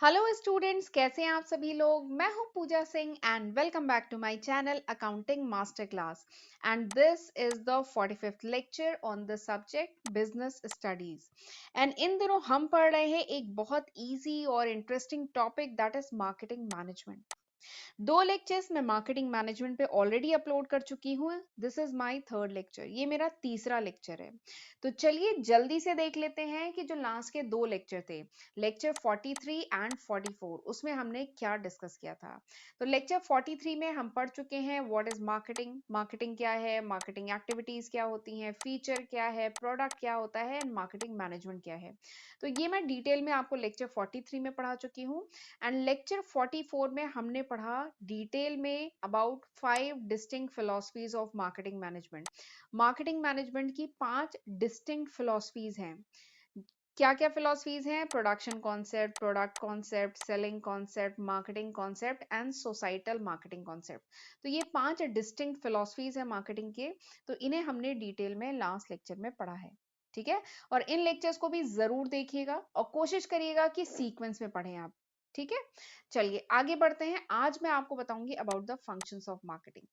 Hello students, कैसे हैं आप सभी लोग। मैं हूं Pooja Singh and welcome back to my channel accounting master class. And this is the 45th lecture on the subject business studies. And इन दिनों हम पढ़ रहे हैं एक बहुत इजी और interesting topic, that is marketing management. दो लेक्चर्स मैं मार्केटिंग मैनेजमेंट पे ऑलरेडी अपलोड कर चुकी हूँ। This is my third lecture, ये मेरा तीसरा लेक्चर है। तो चलिए जल्दी से देख लेते हैं कि जो लास्ट के दो लेक्चर थे, लेक्चर 43 एंड 44, उसमें हमने क्या डिस्कस किया था। तो लेक्चर 43 में हम पढ़ चुके हैं व्हाट इज मार्केटिंग, मार्केटिंग क्या है, मार्केटिंग एक्टिविटीज क्या होती हैं, फीचर क्या है, प्रोडक्ट क्या होता है एंड मार्केटिंग मैनेजमेंट क्या है। तो ये मैं डिटेल में आपको लेक्चर 43 में पढ़ा चुकी हूँ। एंड लेक्चर 44 में हमने पढ़ा डिटेल में about 5 distinct philosophies of marketing management. Marketing management की 5 डिस्टिंक्ट फिलॉसफीज हैं। क्या क्या फिलॉसफीज हैं? Production concept, product concept, selling concept, marketing concept and societal marketing concept. तो ये 5 डिस्टिंक्ट फिलॉसफीज है मार्केटिंग के। तो इन्हें हमने डिटेल में लास्ट लेक्चर में पढ़ा है। ठीक है, और इन लेक्चर्स को भी जरूर देखिएगा और कोशिश करिएगा कि सीक्वेंस में पढ़ें आप। ठीक है, चलिए आगे बढ़ते हैं। आज मैं आपको बताऊंगी about the functions of marketing.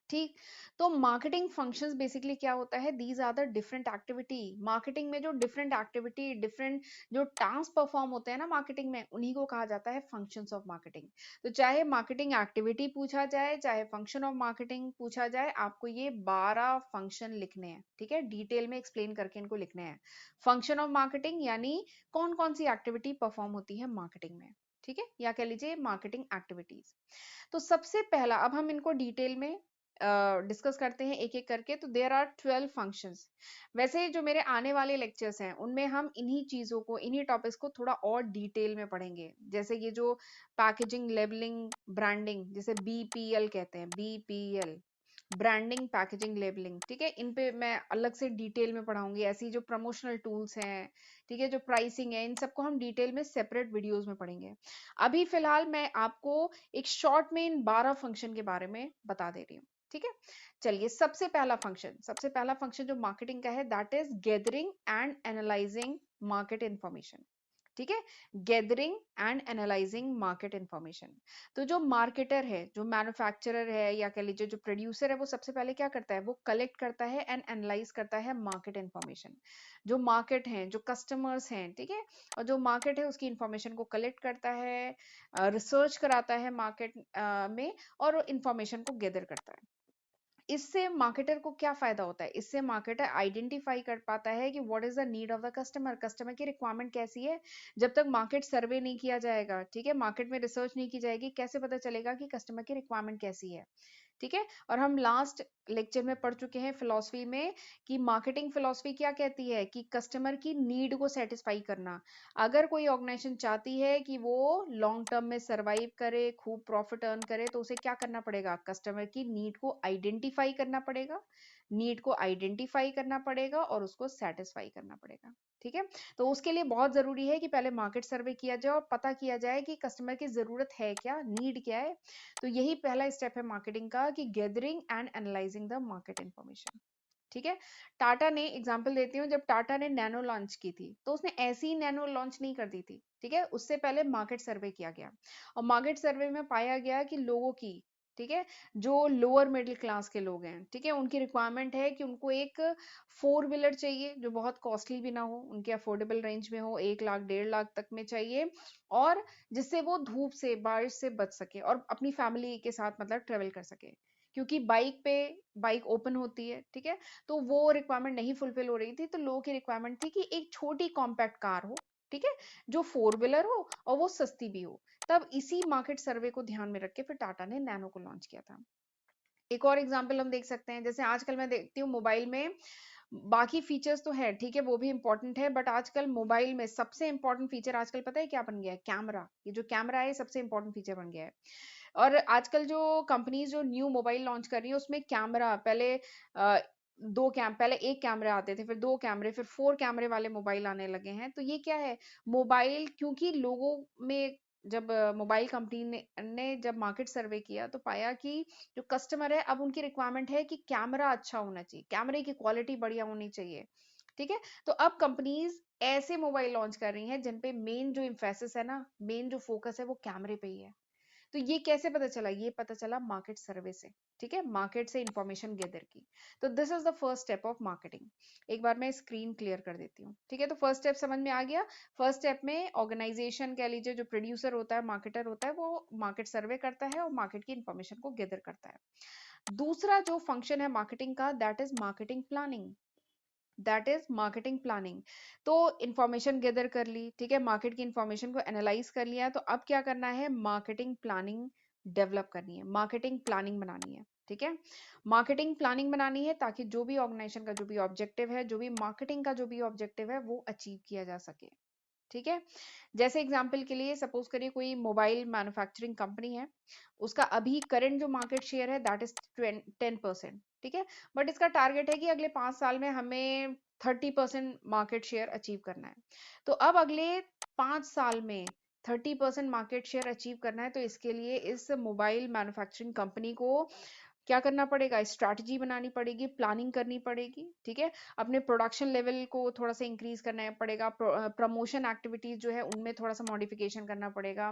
ठीक, तो मार्केटिंग फंक्शंस बेसिकली क्या होता है? These are the different activity. Marketing में जो डिफरेंट एक्टिविटी, डिफरेंट जो टास्क परफॉर्म होते हैं ना मार्केटिंग में, उन्हीं को कहा जाता है फंक्शंस ऑफ मार्केटिंग। तो चाहे मार्केटिंग एक्टिविटी पूछा जाए, चाहे फंक्शन ऑफ मार्केटिंग पूछा जाए, आपको ये 12 फंक्शन लिखने हैं। ठीक है, डिटेल में एक्सप्लेन करके इनको लिखने हैं। फंक्शन ऑफ मार्केटिंग यानी कौन कौन सी एक्टिविटी परफॉर्म होती है मार्केटिंग में। ठीक है, या कह लीजिए मार्केटिंग एक्टिविटीज। तो सबसे पहला, अब हम इनको डिटेल में डिस्कस करते हैं एक एक करके। तो देयर आर 12 फंक्शंस। वैसे जो मेरे आने वाले लेक्चर्स हैं उनमें हम इन्हीं चीजों को, इन्हीं टॉपिक्स को थोड़ा और डिटेल में पढ़ेंगे। जैसे ये जो पैकेजिंग, लेबलिंग, ब्रांडिंग, जैसे बीपीएल कहते हैं, बीपीएल, ब्रांडिंग, पैकेजिंग, लेबलिंग। ठीक है, इन पे मैं अलग से डिटेल में पढ़ाऊंगी। ऐसी जो प्रमोशनल टूल्स हैं, ठीक है, जो प्राइसिंग है, इन सबको हम डिटेल में सेपरेट वीडियोस में पढ़ेंगे। अभी फिलहाल मैं आपको एक शॉर्ट में इन 12 फंक्शन के बारे में बता दे रही हूँ। ठीक है, चलिए सबसे पहला फंक्शन जो मार्केटिंग का है, that is gathering and analysing market information. ठीक है, gathering and analysing market information. तो जो मार्केटर है, जो मैन्युफैक्चरर है, या कह लीजिए जो प्रोड्यूसर है, वो सबसे पहले क्या करता है? वो कलेक्ट करता है एंड एनालाइज करता है मार्केट इंफॉर्मेशन। जो मार्केट है, जो कस्टमर्स हैं, ठीक है, और जो मार्केट है उसकी इंफॉर्मेशन को कलेक्ट करता है, रिसर्च कराता है मार्केट में, और इंफॉर्मेशन को गैदर करता है। इससे मार्केटर को क्या फायदा होता है? इससे मार्केटर आइडेंटिफाई कर पाता है कि what is the need of the customer, customer की रिक्वायरमेंट कैसी है। जब तक मार्केट सर्वे नहीं किया जाएगा, ठीक है, मार्केट में रिसर्च नहीं की जाएगी, कैसे पता चलेगा कि कस्टमर की रिक्वायरमेंट कैसी है। ठीक है, और हम लास्ट लेक्चर में पढ़ चुके हैं फिलॉसफी में कि मार्केटिंग फिलॉसफी क्या कहती है कि कस्टमर की नीड को सेटिस्फाई करना। अगर कोई ऑर्गेनाइजेशन चाहती है कि वो लॉन्ग टर्म में सरवाइव करे, खूब प्रॉफिट अर्न करे, तो उसे क्या करना पड़ेगा? कस्टमर की नीड को आइडेंटिफाई करना पड़ेगा, नीड को आइडेंटिफाई करना पड़ेगा और उसको सेटिस्फाई करना पड़ेगा। ठीक है, तो उसके लिए बहुत जरूरी है कि पहले मार्केट सर्वे किया जाए और पता किया जाए कि कस्टमर की जरूरत है क्या, नीड क्या है। तो यही पहला स्टेप है मार्केटिंग का, कि gathering and analysing the market information. ठीक है, टाटा ने, एग्जांपल देती हूँ, जब टाटा ने नैनो लॉन्च की थी तो उसने ऐसी ही नैनो लॉन्च नहीं कर दी थी। ठीक है, उससे पहले मार्केट सर्वे किया गया और मार्केट सर्वे में पाया गया कि लोगों की, ठीक है, जो लोअर मिडिल क्लास के लोग हैं, ठीक है, उनकी रिक्वायरमेंट है कि उनको एक 4 व्हीलर चाहिए जो बहुत कॉस्टली भी ना हो, उनके अफोर्डेबल रेंज में हो, 1 लाख 1.5 लाख तक में चाहिए, और जिससे वो धूप से, बारिश से बच सके और अपनी फैमिली के साथ मतलब ट्रेवल कर सके। क्योंकि बाइक ओपन होती है, ठीक है, तो वो रिक्वायरमेंट नहीं फुलफिल हो रही थी। तो लोगों की रिक्वायरमेंट थी कि एक छोटी कॉम्पैक्ट कार हो, ठीक है, जो 4 व्हीलर हो और वो सस्ती भी हो। तब इसी मार्केट सर्वे को ध्यान में रख के फिर टाटा ने नैनो को लॉन्च किया था। एक और एग्जांपल हम देख सकते हैं, जैसे आजकल मैं देखती हूँ मोबाइल में बाकी फीचर्स तो है, ठीक है, वो भी इंपॉर्टेंट है, बट आजकल मोबाइल में सबसे इंपॉर्टेंट फीचर आजकल पता है क्या बन गया है? कैमरा। ये जो कैमरा है सबसे इंपॉर्टेंट फीचर बन गया है। और आजकल जो कंपनीज जो न्यू मोबाइल लॉन्च कर रही है उसमें कैमरा, पहले पहले एक कैमरे आते थे, फिर 2 कैमरे, फिर 4 कैमरे वाले मोबाइल आने लगे हैं। तो ये क्या है? मोबाइल, क्योंकि लोगों में, जब मोबाइल कंपनी ने जब मार्केट सर्वे किया तो पाया कि जो कस्टमर है, अब उनकी रिक्वायरमेंट है कि कैमरा अच्छा होना चाहिए, कैमरे की क्वालिटी बढ़िया होनी चाहिए। ठीक है, तो अब कंपनीज ऐसे मोबाइल लॉन्च कर रही हैं जिन पे मेन जो इम्फेसिस है ना, मेन जो फोकस है वो कैमरे पे ही है। तो ये कैसे पता चला? ये पता चला मार्केट सर्वे से, ठीक है, मार्केट से इंफॉर्मेशन गैदर की। तो this is the first step of marketing. एक बार मैं स्क्रीन क्लियर कर देती हूँ, ठीक है। तो फर्स्ट स्टेप समझ में आ गया। फर्स्ट स्टेप में ऑर्गेनाइजेशन कह लीजिए, जो प्रोड्यूसर होता है, मार्केटर होता है, वो मार्केट सर्वे करता है और मार्केट की इंफॉर्मेशन को गैदर करता है। दूसरा जो फंक्शन है मार्केटिंग का, that is marketing planning. That is marketing planning. तो इंफॉर्मेशन गैदर कर ली, ठीक है, मार्केट की इंफॉर्मेशन को एनालाइज कर लिया, तो अब क्या करना है? मार्केटिंग प्लानिंग डेवलप करनी है, मार्केटिंग प्लानिंग बनानी है, ठीक है। मार्केटिंग प्लानिंग बनानी है ताकि जो भी ऑर्गेनाइजेशन का जो भी ऑब्जेक्टिव है, जो भी मार्केटिंग का जो भी ऑब्जेक्टिव है, वो अचीव किया जा सके, ठीक है। जैसे एग्जांपल के लिए सपोज करिए कोई मोबाइल मैन्युफैक्चरिंग कंपनी है, उसका अभी करंट जो मार्केट शेयर है दैट इज 10%, ठीक है। बट इसका टारगेट है कि अगले 5 साल में हमें 30% मार्केट शेयर अचीव करना है। तो अब अगले 5 साल में 30% मार्केट शेयर अचीव करना है, तो इसके लिए इस मोबाइल मैन्युफैक्चरिंग कंपनी को क्या करना पड़ेगा? स्ट्रैटेजी बनानी पड़ेगी, प्लानिंग करनी पड़ेगी, ठीक है। अपने प्रोडक्शन लेवल को थोड़ा सा इंक्रीज करना पड़ेगा, प्रमोशन एक्टिविटीज जो है उनमें थोड़ा सा मॉडिफिकेशन करना पड़ेगा,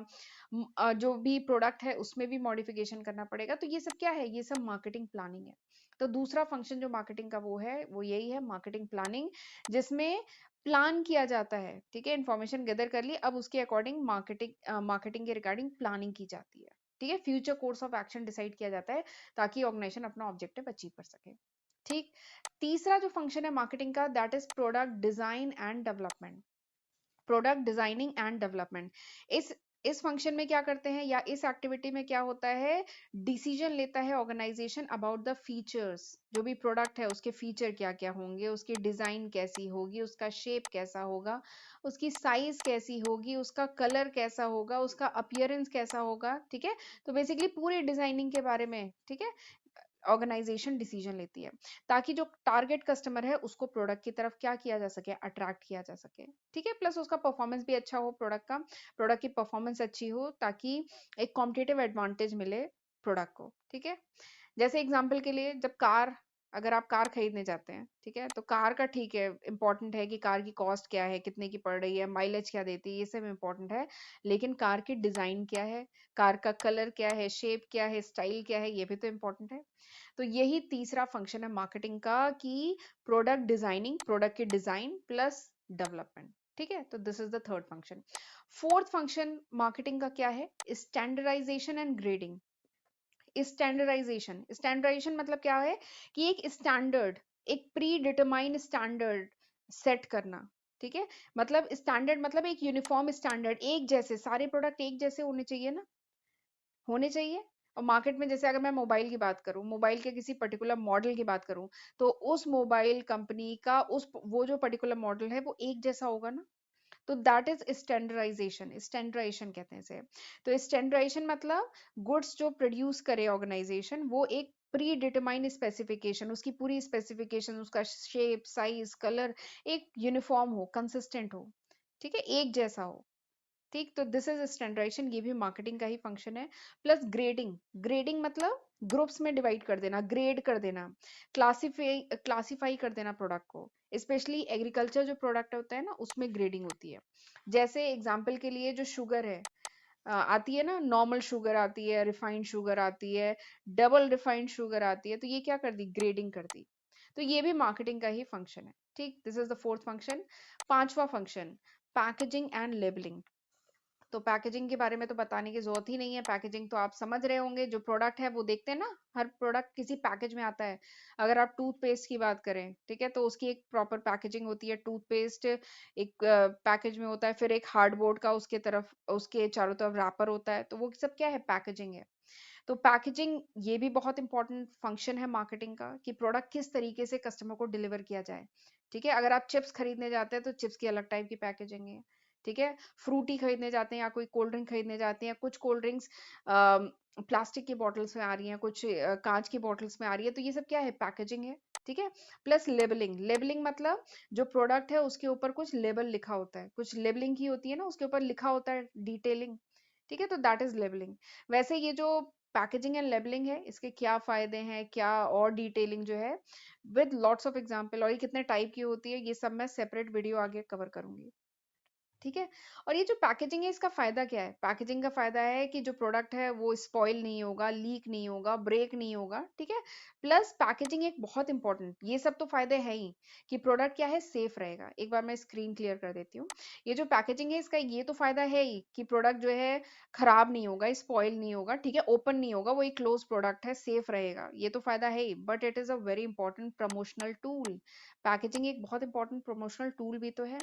जो भी प्रोडक्ट है उसमें भी मॉडिफिकेशन करना पड़ेगा। तो ये सब क्या है? ये सब मार्केटिंग प्लानिंग है। तो दूसरा फंक्शन जो मार्केटिंग का वो है, वो यही है, मार्केटिंग प्लानिंग, जिसमें प्लान किया जाता है, ठीक है। इंफॉर्मेशन गैदर कर ली, अब उसके अकॉर्डिंग मार्केटिंग के रिगार्डिंग प्लानिंग की जाती है, ठीक है। Future course of action decide किया जाता है ताकि ऑर्गेनाइजेशन अपना ऑब्जेक्टिव अचीव कर सके, ठीक। तीसरा जो फंक्शन है मार्केटिंग का, that is product design and development. Product designing and development. इस फंक्शन में क्या करते हैं, या इस एक्टिविटी में क्या होता है? डिसीजन लेता है ऑर्गेनाइजेशन अबाउट द फीचर्स। जो भी प्रोडक्ट है उसके फीचर क्या क्या होंगे, उसकी डिजाइन कैसी होगी, उसका शेप कैसा होगा, उसकी साइज कैसी होगी, उसका कलर कैसा होगा, उसका अपीयरेंस कैसा होगा, ठीक है। तो बेसिकली पूरी डिजाइनिंग के बारे में, ठीक है, ऑर्गेनाइजेशन डिसीजन लेती है, ताकि जो टारगेट कस्टमर है उसको प्रोडक्ट की तरफ क्या किया जा सके? अट्रैक्ट किया जा सके, ठीक है। प्लस उसका परफॉर्मेंस भी अच्छा हो, प्रोडक्ट की परफॉर्मेंस अच्छी हो, ताकि एक कॉम्पिटिटिव एडवांटेज मिले प्रोडक्ट को, ठीक है। जैसे एग्जांपल के लिए, जब कार, अगर आप कार खरीदने जाते हैं, ठीक है, तो कार का ठीक है, इंपॉर्टेंट है कि कार की कॉस्ट क्या है, कितने की पड़ रही है, माइलेज क्या देती है, ये सब इंपॉर्टेंट है। लेकिन कार की डिजाइन क्या है, कार का कलर क्या है, शेप क्या है, स्टाइल क्या है, ये भी तो इंपॉर्टेंट है। तो यही तीसरा फंक्शन है मार्केटिंग का, कि प्रोडक्ट डिजाइनिंग, प्रोडक्ट की डिजाइन प्लस डेवलपमेंट, ठीक है। तो this is the third function. Fourth function marketing का क्या है? Standardisation and grading. स्टैंडर्डाइजेशन मतलब क्या है? कि एक स्टैंडर्ड, एक प्री डिटरमाइंड स्टैंडर्ड सेट करना, ठीक है। मतलब स्टैंडर्ड मतलब एक यूनिफॉर्म स्टैंडर्ड, एक जैसे सारे प्रोडक्ट एक जैसे होने चाहिए ना, होने चाहिए। और मार्केट में जैसे अगर मैं मोबाइल की बात करूं, मोबाइल के किसी पर्टिकुलर मॉडल की बात करूं, तो उस मोबाइल कंपनी का उस वो जो पर्टिकुलर मॉडल है वो एक जैसा होगा ना। तो दैट इज स्टैंडर्डाइजेशन, स्टैंडर्डाइजेशन कहते हैं इसे। तो स्टैंडर्डाइजेशन मतलब गुड्स जो प्रोड्यूस करे ऑर्गेनाइजेशन, वो एक प्री डिटरमाइंड स्पेसिफिकेशन, उसकी पूरी स्पेसिफिकेशन, उसका शेप, साइज, कलर एक यूनिफॉर्म हो, कंसिस्टेंट हो, ठीक है, एक जैसा हो, ठीक। तो दिस इज स्टैंडर्डाइजेशन, ये भी मार्केटिंग का ही फंक्शन है। Plus grading. ग्रेडिंग मतलब ग्रुप्स में डिवाइड कर देना, ग्रेड कर देना, क्लासिफाई कर देना प्रोडक्ट को। स्पेशली एग्रीकल्चर जो प्रोडक्ट होता है ना, उसमें ग्रेडिंग होती है। जैसे एग्जांपल के लिए जो शुगर है, आती है ना, नॉर्मल शुगर आती है, रिफाइंड शुगर आती है, डबल रिफाइंड शुगर आती है, तो ये क्या कर दी? ग्रेडिंग कर दी। तो ये भी मार्केटिंग का ही फंक्शन है, ठीक। This is the fourth function. पांचवा फंक्शन, पैकेजिंग एंड लेबलिंग। तो पैकेजिंग के बारे में तो बताने की जरूरत ही नहीं है, पैकेजिंग तो आप समझ रहे होंगे। जो प्रोडक्ट है वो देखते हैं ना, हर प्रोडक्ट किसी पैकेज में आता है। अगर आप टूथपेस्ट की बात करें, ठीक है, तो उसकी एक प्रॉपर पैकेजिंग होती है। टूथपेस्ट एक पैकेज में होता है, फिर एक हार्डबोर्ड का उसके तरफ, उसके चारों तरफ रैपर होता है, तो वो सब क्या है? पैकेजिंग है। तो पैकेजिंग ये भी बहुत इंपॉर्टेंट फंक्शन है मार्केटिंग का, कि प्रोडक्ट किस तरीके से कस्टमर को डिलीवर किया जाए, ठीक है। अगर आप चिप्स खरीदने जाते हैं तो चिप्स की अलग टाइप की पैकेजिंग है, ठीक है। फ्रूटी खरीदने जाते हैं या कोई कोल्ड ड्रिंक खरीदने जाते हैं, कुछ कोल्ड ड्रिंक्स प्लास्टिक की बॉटल्स में आ रही हैं, कुछ कांच की बॉटल्स में आ रही है, तो ये सब क्या है? पैकेजिंग है, ठीक है। Plus labelling. लेबलिंग मतलब जो प्रोडक्ट है उसके ऊपर कुछ लेबल लिखा होता है, कुछ लेबलिंग की होती है ना, उसके ऊपर लिखा होता है डिटेलिंग, ठीक है, तो दैट इज लेबलिंग। वैसे ये जो पैकेजिंग एंड लेबलिंग है, इसके क्या फायदे हैं, क्या और डिटेलिंग जो है विद लॉट्स ऑफ एग्जांपल, और ये कितने टाइप की होती है, ये सब मैं सेपरेट वीडियो आगे कवर करूंगी। ठीक है। और ये जो पैकेजिंग है, इसका फायदा क्या है? पैकेजिंग का फायदा है कि जो प्रोडक्ट है वो स्पॉइल नहीं होगा, लीक नहीं होगा, ब्रेक नहीं होगा। ठीक है। प्लस पैकेजिंग एक बहुत इंपॉर्टेंट, ये सब तो फायदे है ही कि प्रोडक्ट क्या है, सेफ रहेगा। एक बार मैं स्क्रीन क्लियर कर देती हूँ। ये जो पैकेजिंग है, इसका ये तो फायदा है ही कि प्रोडक्ट जो है खराब नहीं होगा, स्पॉइल नहीं होगा, ठीक है, ओपन नहीं होगा, वो एक क्लोज प्रोडक्ट है, सेफ रहेगा, ये तो फायदा है ही। But it is a very important promotional tool. Packaging एक बहुत इंपॉर्टेंट प्रमोशनल टूल भी तो है।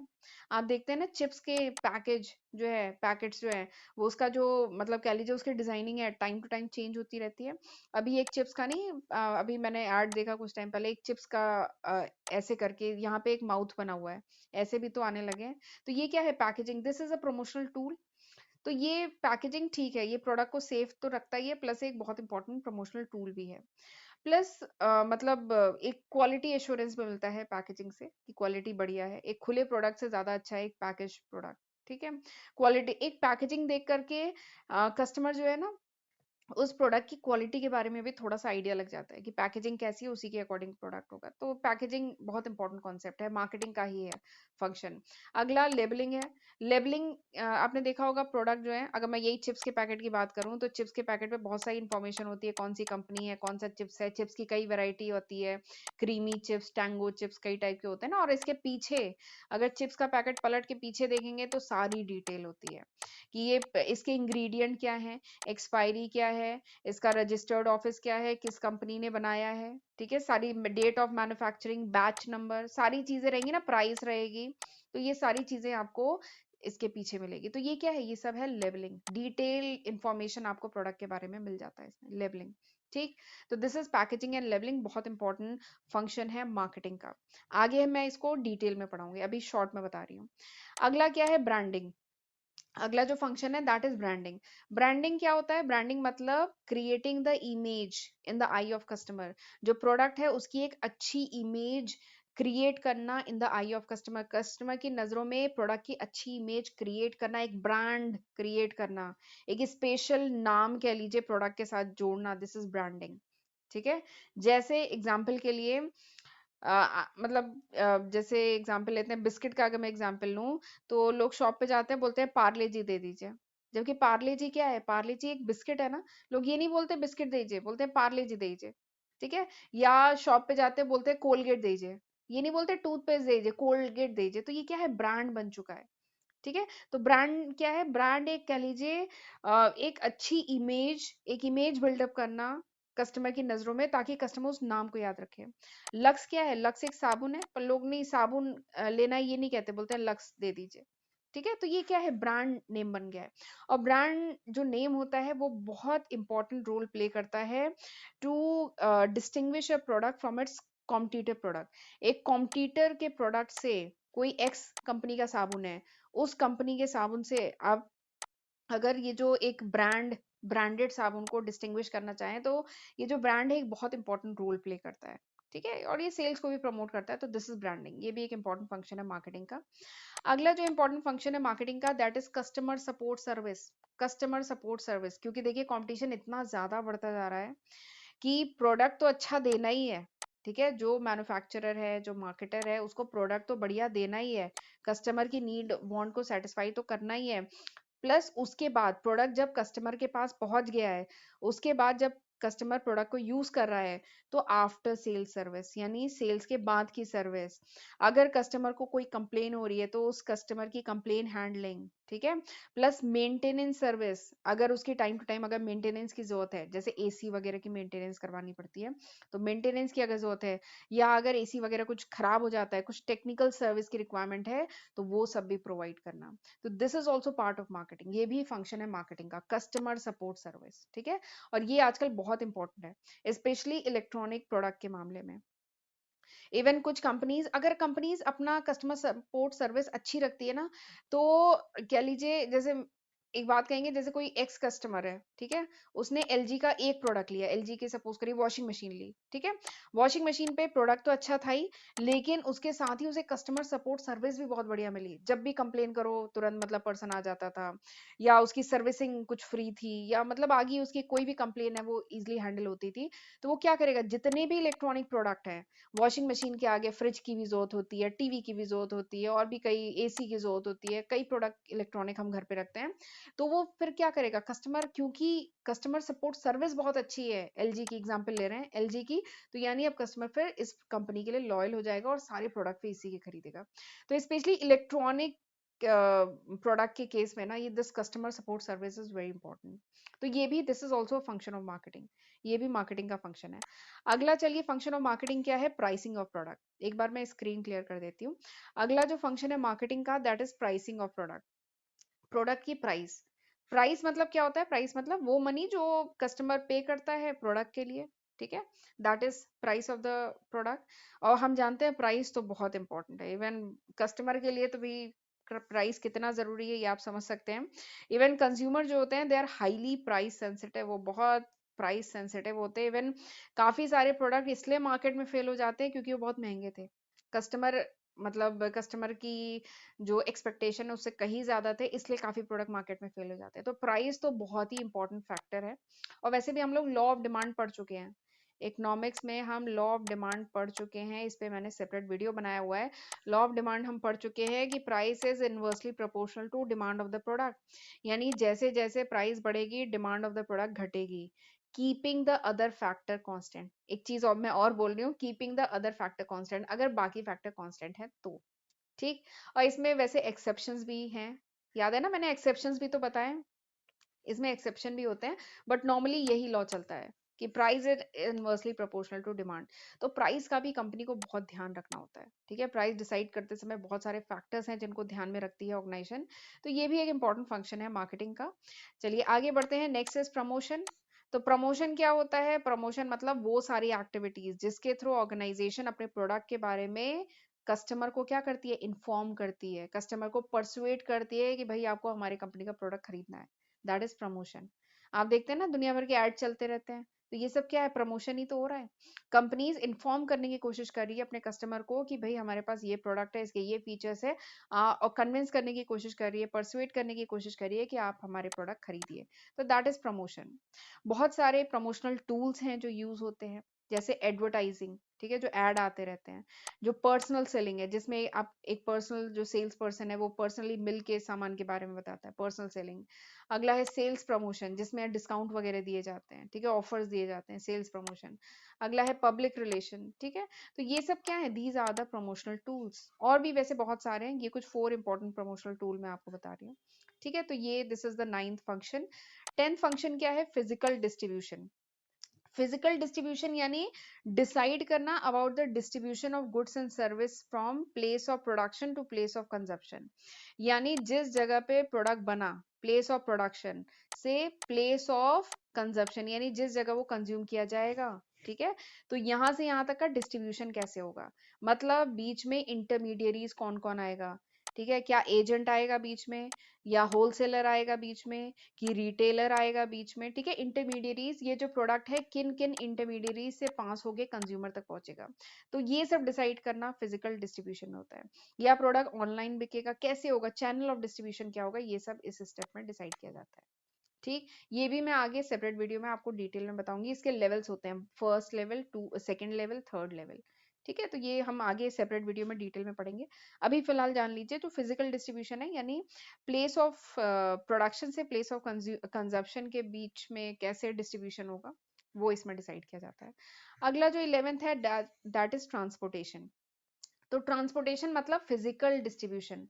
आप देखते हैं ना, चिप्स के पैकेज जो है, पैकेट्स जो है, वो उसका जो मतलब कह लीजिए उसकी डिजाइनिंग है, टाइम टू टाइम चेंज होती रहती है। अभी एक चिप्स का नहीं, अभी मैंने ऐड देखा कुछ टाइम पहले, एक चिप्स का ऐसे करके यहाँ पे एक माउथ बना हुआ है, ऐसे भी तो आने लगे हैं। तो ये क्या है? Packaging, this is a promotional tool. तो ये पैकेजिंग ठीक है, ये प्रोडक्ट को सेफ तो रखता ही है, प्लस एक बहुत इंपॉर्टेंट प्रमोशनल टूल भी है। प्लस मतलब एक क्वालिटी एश्योरेंस भी मिलता है पैकेजिंग से कि क्वालिटी बढ़िया है। एक खुले प्रोडक्ट से ज्यादा अच्छा है एक पैकेज प्रोडक्ट। ठीक है। क्वालिटी, एक पैकेजिंग देख करके कस्टमर जो है ना, उस प्रोडक्ट की क्वालिटी के बारे में भी थोड़ा सा आइडिया लग जाता है कि पैकेजिंग कैसी है, उसी के अकॉर्डिंग प्रोडक्ट होगा। तो पैकेजिंग बहुत इंपॉर्टेंट कॉन्सेप्ट है, मार्केटिंग का ही है फंक्शन। अगला लेबलिंग है। लेबलिंग, आपने देखा होगा प्रोडक्ट जो है, अगर मैं यही चिप्स के पैकेट की बात करूं तो चिप्स के पैकेट पे बहुत सारी इंफॉर्मेशन होती है, कौन सी कंपनी है, कौन सा चिप्स है, चिप्स की कई वैरायटी होती है, क्रीमी चिप्स, टैंगो चिप्स, कई टाइप के होते हैं ना। और इसके पीछे अगर चिप्स का पैकेट पलट के पीछे देखेंगे तो सारी डिटेल होती है कि ये इसके इंग्रेडिएंट क्या है, एक्सपायरी क्या है, इसका रजिस्टर्ड ऑफिस क्या है, किस कंपनी ने बनाया है, ठीक है, सारी date of manufacturing, batch number, सारी चीजें रहेंगी ना, प्राइस रहेगी। तो ये सारी चीजें आपको इसके पीछे मिलेगी। तो ये क्या है? ये सब है लेबलिंग। डिटेल इंफॉर्मेशन आपको प्रोडक्ट के बारे में मिल जाता है इसमें, लेबलिंग। ठीक। तो this is packaging and labelling, बहुत इंपॉर्टेंट फंक्शन है मार्केटिंग का। आगे मैं इसको डिटेल में पढ़ाऊंगी, अभी शॉर्ट में बता रही हूँ। अगला क्या है? ब्रांडिंग। अगला जो फंक्शन है दैट इज ब्रांडिंग। ब्रांडिंग क्या होता है? ब्रांडिंग मतलब creating the image in the I of customer. जो प्रोडक्ट है उसकी एक अच्छी इमेज क्रिएट करना in the I of customer, customer की नजरों में प्रोडक्ट की अच्छी इमेज क्रिएट करना, एक ब्रांड क्रिएट करना, एक स्पेशल नाम कह लीजिए प्रोडक्ट के साथ जोड़ना, दिस इज ब्रांडिंग। ठीक है। जैसे एग्जाम्पल के लिए मतलब जैसे एग्जाम्पल लेते हैं बिस्किट का, अगर मैं एग्जाम्पल लूं तो लोग शॉप पे जाते हैं, बोलते हैं पार्ले जी दे दीजिए। जबकि पार्ले जी क्या है? पार्ले जी एक बिस्किट है ना। लोग ये नहीं बोलते बिस्किट दीजिए, बोलते हैं पार्ले जी दीजिए। ठीक है। या शॉप पे जाते हैं, बोलते हैं कोलगेट दीजिए, ये नहीं बोलते टूथपेस्ट दीजिए, कोलगेट दीजिए। तो ये क्या है? ब्रांड बन चुका है। ठीक है। तो ब्रांड क्या है? ब्रांड एक कह लीजिए एक अच्छी इमेज, एक इमेज बिल्डअप करना कस्टमर की नजरों में, ताकि कस्टमर उस नाम को याद रखे। लक्स क्या है? लक्स एक साबुन है, पर लोग नहीं साबुन लेना ये नहीं कहते, बोलते हैं लक्स दे दीजिए। ठीक है। तो ये क्या है? ब्रांड नेम बन गया है। और ब्रांड जो नेम होता है वो बहुत इंपॉर्टेंट रोल प्ले करता है to distinguish a product from its competitive product. एक कॉम्पिटिटर के प्रोडक्ट से, कोई एक्स कंपनी का साबुन है, उस कंपनी के साबुन से आप अगर ये जो एक ब्रांडेड साबुन को डिस्टिंग्विश करना चाहें, तो ये जो ब्रांड है एक बहुत इंपॉर्टेंट रोल प्ले करता है। ठीक है। और ये सेल्स को भी प्रमोट करता है। तो दिस इज ब्रांडिंग, ये भी एक इंपॉर्टेंट फंक्शन है मार्केटिंग का। अगला जो इंपॉर्टेंट फंक्शन है मार्केटिंग का that is customer support service. Customer support service, क्योंकि देखिए कंपटीशन इतना ज्यादा बढ़ता जा रहा है कि प्रोडक्ट तो अच्छा देना ही है। ठीक है। जो मैन्युफैक्चरर है, जो मार्केटर है, उसको प्रोडक्ट तो बढ़िया देना ही है, कस्टमर की नीड वांट को सेटिस्फाई तो करना ही है। प्लस उसके बाद प्रोडक्ट जब कस्टमर के पास पहुंच गया है, उसके बाद जब कस्टमर प्रोडक्ट को यूज कर रहा है, तो आफ्टर सेल सर्विस, यानी सेल्स के बाद की सर्विस। अगर कस्टमर को कोई कंप्लेन हो रही है तो उस कस्टमर की कंप्लेन हैंडलिंग। ठीक है। प्लस मेंटेनेंस सर्विस, अगर उसकी टाइम टू टाइम अगर मेंटेनेंस की जरूरत है, जैसे एसी वगैरह की मेंटेनेंस करवानी पड़ती है, तो मेंटेनेंस की अगर जरूरत है, या अगर एसी वगैरह कुछ खराब हो जाता है, कुछ टेक्निकल सर्विस की रिक्वायरमेंट है, तो वो सब भी प्रोवाइड करना। तो this is also part of marketing, ये भी फंक्शन है मार्केटिंग का, कस्टमर सपोर्ट सर्विस। ठीक है। और ये आजकल बहुत इंपॉर्टेंट है, स्पेशली इलेक्ट्रॉनिक प्रोडक्ट के मामले में। इवन कुछ कंपनीज, अगर कंपनीज अपना कस्टमर सपोर्ट सर्विस अच्छी रखती है ना, तो कह लीजिए जैसे एक बात कहेंगे, जैसे कोई एक्स कस्टमर है, ठीक है, उसने एलजी का एक प्रोडक्ट लिया, एलजी की सपोज करिए वॉशिंग मशीन ली, ठीक है, वॉशिंग मशीन पे प्रोडक्ट तो अच्छा था ही, लेकिन उसके साथ ही उसे कस्टमर सपोर्ट सर्विस भी बहुत बढ़िया मिली। जब भी कंप्लेन करो तुरंत मतलब पर्सन आ जाता था, या उसकी सर्विसिंग कुछ फ्री थी, या मतलब आगे उसकी कोई भी कंप्लेन है वो इजिली हैंडल होती थी। तो वो क्या करेगा, जितने भी इलेक्ट्रॉनिक प्रोडक्ट हैं, वॉशिंग मशीन के आगे फ्रिज की भी जरूरत होती है, टीवी की भी जरूरत होती है, और भी कई एसी की जरूरत होती है, कई प्रोडक्ट इलेक्ट्रॉनिक हम घर पे रखते हैं। तो वो फिर क्या करेगा कस्टमर, क्योंकि कस्टमर सपोर्ट सर्विस बहुत अच्छी है, एलजी की एग्जांपल ले रहे हैं, एलजी की, तो यानी अब कस्टमर फिर इस कंपनी के लिए लॉयल हो जाएगा और सारे प्रोडक्ट भी इसी के खरीदेगा। तो स्पेशली इलेक्ट्रॉनिक प्रोडक्ट के केस में ना, ये this customer support service is very important. तो ये भी this is also function of marketing, ये भी मार्केटिंग का फंक्शन है। अगला चलिए फंक्शन ऑफ मार्केटिंग क्या है, प्राइसिंग ऑफ प्रोडक्ट। एक बार मैं स्क्रीन क्लियर कर देती हूँ। अगला जो फंक्शन है मार्केटिंग का, that is pricing of product. Product की प्राइस। प्राइस मतलब क्या होता है, प्राइस मतलब वो मनी जो कस्टमर पे करता है प्रोडक्ट के लिए, ठीक है, that is price of the product. और हम जानते हैं प्राइस तो बहुत इंपॉर्टेंट है, इवन कस्टमर के लिए तो भी प्राइस कितना जरूरी है ये आप समझ सकते हैं। इवन कंज्यूमर जो होते हैं they are highly price sensitive, वो बहुत प्राइस सेंसिटिव होते हैं। इवन काफी सारे प्रोडक्ट इसलिए मार्केट में फेल हो जाते हैं क्योंकि वो बहुत महंगे थे। कस्टमर मतलब कस्टमर की जो एक्सपेक्टेशन है उससे कहीं ज्यादा थे, इसलिए काफी प्रोडक्ट मार्केट में फेल हो जाते हैं। तो प्राइस तो बहुत ही इंपॉर्टेंट फैक्टर है। और वैसे भी हम लोग लॉ ऑफ डिमांड पढ़ चुके हैं, इकोनॉमिक्स में हम लॉ ऑफ डिमांड पढ़ चुके हैं, इस पे मैंने सेपरेट वीडियो बनाया हुआ है। लॉ ऑफ डिमांड हम पढ़ चुके हैं कि price is inversely proportional to demand of the product, यानी जैसे जैसे प्राइस बढ़ेगी डिमांड ऑफ द प्रोडक्ट घटेगी, keeping the other factor constant. एक चीज और मैं और बोल रही हूँ, keeping the other factor constant, अगर बाकी फैक्टर कांस्टेंट है तो, ठीक। और इसमें वैसे एक्सेप्शंस भी हैं, याद है ना, मैंने एक्सेप्शंस भी तो बताए, इसमें एक्सेप्शन भी होते हैं, बट नॉर्मली यही लॉ चलता है कि price is inversely proportional to demand. तो प्राइस का भी कंपनी को बहुत ध्यान रखना होता है, ठीक है, प्राइस डिसाइड करते समय बहुत सारे फैक्टर्स हैं जिनको ध्यान में रखती है ऑर्गेनाइजेशन। तो ये भी एक इंपॉर्टेंट फंक्शन है मार्केटिंग का। चलिए आगे बढ़ते हैं, नेक्स्ट इज प्रमोशन। तो प्रमोशन क्या होता है, प्रमोशन मतलब वो सारी एक्टिविटीज जिसके थ्रू ऑर्गेनाइजेशन अपने प्रोडक्ट के बारे में कस्टमर को क्या करती है, इन्फॉर्म करती है, कस्टमर को परसुएट करती है कि भाई आपको हमारी कंपनी का प्रोडक्ट खरीदना है, दैट इज प्रमोशन। आप देखते हैं ना दुनिया भर के ऐड चलते रहते हैं, तो ये सब क्या है, प्रमोशन ही तो हो रहा है। कंपनीज इन्फॉर्म करने की कोशिश कर रही है अपने कस्टमर को कि भाई हमारे पास ये प्रोडक्ट है, इसके ये फीचर्स है, और कन्विंस करने की कोशिश कर रही है, परसुएट करने की कोशिश कर रही है कि आप हमारे प्रोडक्ट खरीदिए। तो दैट इज प्रमोशन। बहुत सारे प्रमोशनल टूल्स हैं जो यूज होते हैं, जैसे एडवर्टाइजिंग, ठीक है, जो एड आते रहते हैं। जो पर्सनल सेलिंग है, जिसमें आप एक पर्सनल जो सेल्स पर्सन है वो पर्सनली मिल के सामान के बारे में बताता है, पर्सनल सेलिंग। अगला है सेल्स प्रमोशन, जिसमें डिस्काउंट वगैरह दिए जाते हैं, ठीक है, ऑफर्स दिए जाते हैं, सेल्स प्रमोशन। अगला है पब्लिक रिलेशन, ठीक है। तो ये सब क्या है, these are the promotional tools. और भी वैसे बहुत सारे हैं, ये कुछ 4 इंपॉर्टेंट प्रमोशनल टूल मैं आपको बता रही हूँ, ठीक है। तो ये this is the 9th function. 10th function क्या है, फिजिकल डिस्ट्रीब्यूशन। फिजिकल डिस्ट्रीब्यूशन यानी डिसाइड करना about the distribution of goods and service from place of production to place of consumption. यानी जिस जगह पे प्रोडक्ट बना, प्लेस ऑफ प्रोडक्शन से प्लेस ऑफ कंजप्शन, यानी जिस जगह वो कंज्यूम किया जाएगा, ठीक है। तो यहां से यहां तक का डिस्ट्रीब्यूशन कैसे होगा, मतलब बीच में इंटरमीडियरीज कौन कौन आएगा, ठीक है, क्या एजेंट आएगा बीच में, या होलसेलर आएगा बीच में, कि रिटेलर आएगा बीच में, ठीक है। इंटरमीडियरीज, ये जो प्रोडक्ट है किन किन इंटरमीडियरीज से पास होके कंज्यूमर तक पहुंचेगा, तो ये सब डिसाइड करना फिजिकल डिस्ट्रीब्यूशन में होता है। या प्रोडक्ट ऑनलाइन बिकेगा कैसे होगा, चैनल ऑफ डिस्ट्रीब्यूशन क्या होगा, ये सब इस स्टेप में डिसाइड किया जाता है, ठीक। ये भी मैं आगे सेपरेट वीडियो में आपको डिटेल में बताऊंगी, इसके लेवल्स होते हैं, first level, two second level, third level, ठीक है। तो ये हम आगे सेपरेट वीडियो में डिटेल में पढ़ेंगे। अभी फिलहाल जान लीजिए जो फिजिकल डिस्ट्रीब्यूशन है, यानी प्लेस ऑफ प्रोडक्शन से प्लेस ऑफ कंजप्शन के बीच में कैसे डिस्ट्रीब्यूशन होगा, वो इसमें डिसाइड किया जाता है। अगला जो 11th है, दैट इज ट्रांसपोर्टेशन। तो ट्रांसपोर्टेशन मतलब फिजिकल डिस्ट्रीब्यूशन,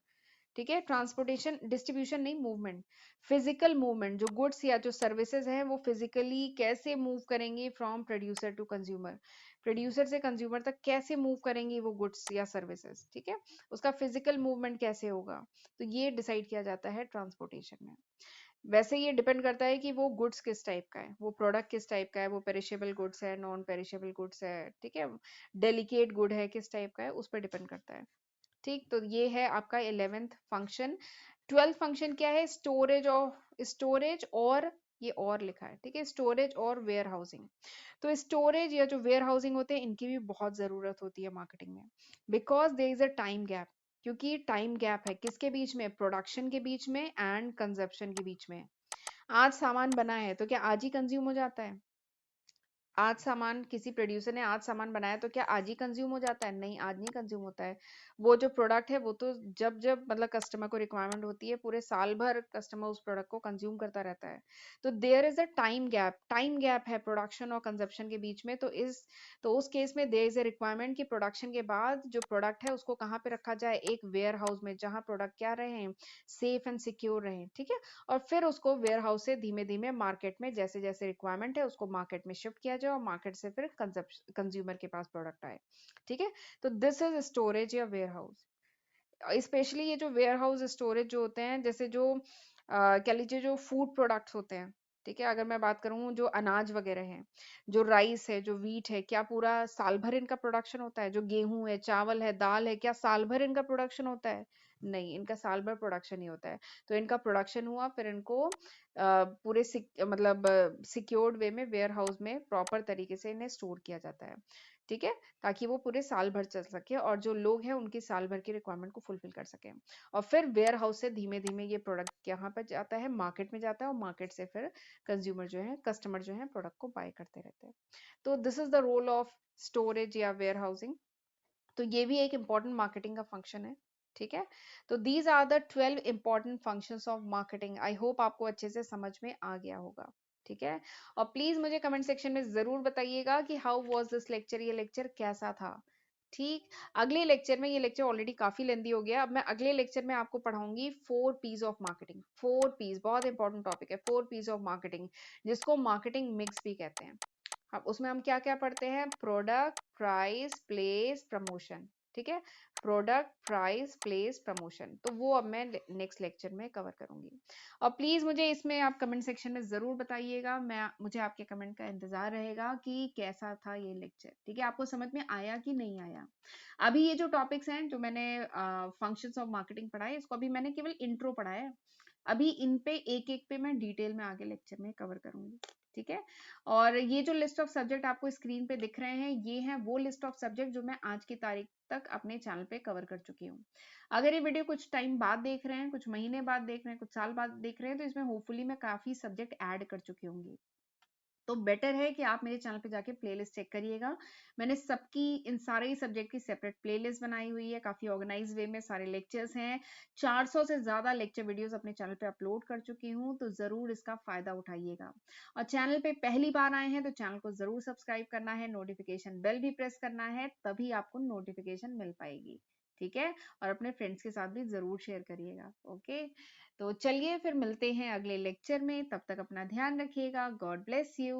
ठीक है। ट्रांसपोर्टेशन डिस्ट्रीब्यूशन नहीं, मूवमेंट, फिजिकल मूवमेंट, जो गुड्स या जो सर्विसेज हैं वो फिजिकली कैसे मूव करेंगी from producer to consumer, producer से कंज्यूमर तक कैसे मूव करेंगी वो गुड्स या सर्विसेज, ठीक है, उसका फिजिकल मूवमेंट कैसे होगा, तो ये डिसाइड किया जाता है ट्रांसपोर्टेशन में। वैसे ये डिपेंड करता है कि वो गुड्स किस टाइप का है, वो प्रोडक्ट किस टाइप का है, वो पेरिशेबल गुड्स है, नॉन पेरिशेबल गुड्स है, ठीक है, डेलिकेट गुड है, किस टाइप का है, उस पर डिपेंड करता है, ठीक। तो ये है आपका 11th फंक्शन, 12th फंक्शन क्या है? स्टोरेज और ये और लिखा है, ठीक है, स्टोरेज और वेयर हाउसिंग। तो स्टोरेज या जो वेयर हाउसिंग होते हैं इनकी भी बहुत जरूरत होती है मार्केटिंग में, because there is a time gap. क्योंकि टाइम गैप है किसके बीच में? प्रोडक्शन के बीच में एंड कंजप्शन के बीच में। आज सामान बना है तो क्या आज ही कंज्यूम हो जाता है? आज सामान किसी प्रोड्यूसर ने आज सामान बनाया तो क्या आज ही कंज्यूम हो जाता है? नहीं, आज नहीं कंज्यूम होता है। वो जो प्रोडक्ट है वो तो जब जब मतलब कस्टमर को रिक्वायरमेंट होती है, पूरे साल भर कस्टमर उस प्रोडक्ट को कंज्यूम करता रहता है। तो there is a time gap है प्रोडक्शन और कंजप्शन के बीच में। तो उस केस में देयर इज अ रिक्वायरमेंट कि प्रोडक्शन के बाद जो प्रोडक्ट है उसको कहाँ पे रखा जाए? एक वेयर हाउस में, जहाँ प्रोडक्ट क्या रहे, सेफ एंड सिक्योर रहे, ठीक है। और फिर उसको वेयर हाउस से धीमे धीमे मार्केट में जैसे जैसे रिक्वायरमेंट है उसको मार्केट में शिफ्ट किया जाए और मार्केट से फिर कंज्यूमर के पास प्रोडक्ट आए, ठीक है। तो दिस इज स्टोरेज या वेयर हाउस। स्पेशली ये जो वेयर हाउस स्टोरेज जो होते हैं, जैसे जो कह लीजिए जो फूड प्रोडक्ट्स होते हैं, ठीक है, अगर मैं बात करूं जो अनाज वगैरह है, जो राइस है, जो वीट है, क्या पूरा साल भर इनका प्रोडक्शन होता है? जो गेहूं है, चावल है, दाल है, क्या साल भर इनका प्रोडक्शन होता है? नहीं, इनका साल भर प्रोडक्शन नहीं होता है। तो इनका प्रोडक्शन हुआ, फिर इनको पूरे मतलब सिक्योर्ड वे में वेयर हाउस में प्रॉपर तरीके से इन्हें स्टोर किया जाता है, ठीक है, ताकि वो पूरे साल भर चल सके और जो लोग हैं उनकी साल भर की रिक्वायरमेंट को फुलफिल कर सके। और फिर वेयर हाउस से धीमे धीमे ये प्रोडक्ट यहाँ पर जाता है, मार्केट में जाता है, और मार्केट से फिर कंज्यूमर जो है, कस्टमर जो है, प्रोडक्ट को बाय करते रहते हैं। तो this is the role of storage या वेयर हाउसिंग। तो ये भी एक इम्पॉर्टेंट मार्केटिंग का फंक्शन है, ठीक है। तो these are the 12 important functions of marketing. I hope आपको अच्छे से समझ में आ गया होगा, ठीक है। और प्लीज मुझे कमेंट सेक्शन में जरूर बताइएगा कि हाउ वाज दिस लेक्चर, ये लेक्चर कैसा था, ठीक। अगले लेक्चर में, ये लेक्चर ऑलरेडी काफी लेंदी हो गया, अब मैं अगले लेक्चर में आपको पढ़ाऊंगी 4 पीस ऑफ मार्केटिंग। 4 पीस बहुत इंपॉर्टेंट टॉपिक है, 4 पीस ऑफ मार्केटिंग, जिसको मार्केटिंग मिक्स भी कहते हैं। अब उसमें हम क्या क्या पढ़ते हैं? प्रोडक्ट, प्राइस, प्लेस, प्रमोशन, ठीक है। प्रोडक्ट, प्राइस, प्लेस, प्रमोशन, तो वो अब मैं नेक्स्ट लेक्चर में कवर करूंगी। और प्लीज मुझे इसमें आप कमेंट सेक्शन में जरूर बताइएगा, मुझे आपके कमेंट का इंतजार रहेगा कि कैसा था ये लेक्चर, ठीक है, आपको समझ में आया कि नहीं आया। अभी ये जो टॉपिक्स हैं जो मैंने फंक्शंस ऑफ मार्केटिंग पढ़ाए, इसको अभी मैंने केवल इंट्रो पढ़ाया है। अभी इन पे एक एक पे मैं डिटेल में आगे लेक्चर में कवर करूंगी, ठीक है। और ये जो लिस्ट ऑफ सब्जेक्ट आपको स्क्रीन पे दिख रहे हैं, ये हैं वो लिस्ट ऑफ सब्जेक्ट जो मैं आज की तारीख तक अपने चैनल पे कवर कर चुकी हूँ। अगर ये वीडियो कुछ टाइम बाद देख रहे हैं, कुछ महीने बाद देख रहे हैं, कुछ साल बाद देख रहे हैं, तो इसमें होपफुली मैं काफी सब्जेक्ट ऐड कर चुकी होंगी। तो बेटर है कि आप मेरे चैनल पे जाके प्लेलिस्ट चेक करिएगा। मैंने सबकी, इन सारे ही सब्जेक्ट की सेपरेट प्लेलिस्ट बनाई हुई है, काफी ऑर्गेनाइज वे में सारे लेक्चर्स हैं। 400 से ज्यादा लेक्चर वीडियोस अपने चैनल पे अपलोड कर चुकी हूँ, तो जरूर इसका फायदा उठाइएगा। और चैनल पे पहली बार आए हैं तो चैनल को जरूर सब्सक्राइब करना है, नोटिफिकेशन बेल भी प्रेस करना है, तभी आपको नोटिफिकेशन मिल पाएगी, ठीक है। और अपने फ्रेंड्स के साथ भी जरूर शेयर करिएगा, ओके। तो चलिए फिर मिलते हैं अगले लेक्चर में, तब तक अपना ध्यान रखिएगा। God bless you.